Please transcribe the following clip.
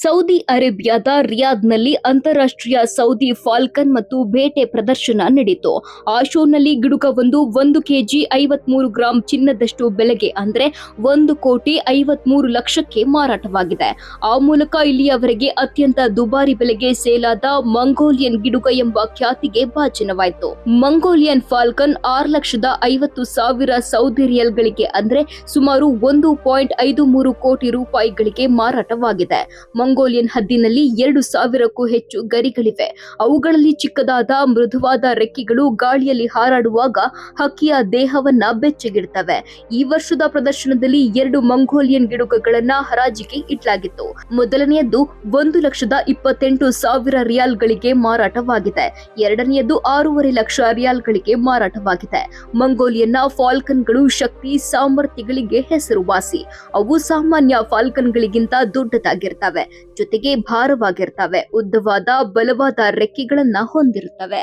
Saudi ಅರೇಬಿಯಾದ ರಿಯಾದ್ನಲ್ಲಿ ಅಂತಾರಾಷ್ಟ್ರೀಯ Saudi Falcon ಮತ್ತು ಬೇಟೆ ಪ್ರದರ್ಶನ ನಡೆಯಿತು. ಆ ಶೋನಲ್ಲಿ ಗಿಡುಗವೊಂದು 1 ಕೆಜಿ 53 ಗ್ರಾಂ ಚಿನ್ನದಷ್ಟು ಬೆಲೆಗೆ ಅಂದ್ರೆ 1,53,00,000ಕ್ಕೆ ಮಾರಾಟವಾಗಿದೆ. ಆ ಮೂಲಕ ಇಲ್ಲಿಯವರೆಗೆ ಅತ್ಯಂತ ದುಬಾರಿ ಬೆಲೆಗೆ ಸೇಲಾದ ಮಂಗೋಲಿಯನ್ ಗಿಡುಗ ಎಂಬ ಖ್ಯಾತಿಗೆ ಭಾಜನವಾಯಿತು. ಮಂಗೋಲಿಯನ್ ಫಾಲ್ಕನ್ 6,50,000 ಸೌದಿ ರಿಯಲ್ಗಳಿಗೆ ಅಂದ್ರೆ ಸುಮಾರು 1.53 ಕೋಟಿ ರೂಪಾಯಿಗಳಿಗೆ ಮಾರಾಟವಾಗಿದೆ. ಮಂಗೋಲಿಯನ್ ಹದ್ದಿನಲ್ಲಿ 2,000ಕ್ಕೂ ಹೆಚ್ಚು ಗರಿಗಳಿವೆ. ಅವುಗಳಲ್ಲಿ ಚಿಕ್ಕದಾದ ಮೃದುವಾದ ರೆಕ್ಕೆಗಳು ಗಾಳಿಯಲ್ಲಿ ಹಾರಾಡುವಾಗ ಹಕ್ಕಿಯ ದೇಹವನ್ನ ಬೆಚ್ಚಗಿಡ್ತವೆ. ಈ ವರ್ಷದ ಪ್ರದರ್ಶನದಲ್ಲಿ 2 ಮಂಗೋಲಿಯನ್ ಗಿಡುಗಗಳನ್ನ ಹರಾಜಿಗೆ ಇಡಲಾಗಿತ್ತು. ಮೊದಲನೆಯದ್ದು 1,28,000 ರಿಯಾಲ್ಗಳಿಗೆ ಮಾರಾಟವಾಗಿದೆ. ಎರಡನೆಯದ್ದು 6.5 ಲಕ್ಷ ರಿಯಾಲ್ಗಳಿಗೆ ಮಾರಾಟವಾಗಿದೆ. ಮಂಗೋಲಿಯನ್ನ ಫಾಲ್ಕನ್ಗಳು ಶಕ್ತಿ ಸಾಮರ್ಥ್ಯಗಳಿಗೆ ಹೆಸರುವಾಸಿ. ಅವು ಸಾಮಾನ್ಯ ಫಾಲ್ಕನ್ಗಳಿಗಿಂತ ದೊಡ್ಡದಾಗಿರ್ತವೆ, ಜೊತೆಗೆ ಭಾರವಾಗಿರ್ತವೆ, ಉದ್ದವಾದ ಬಲವಾದ ರೆಕ್ಕೆಗಳನ್ನ ಹೊಂದಿರುತ್ತವೆ.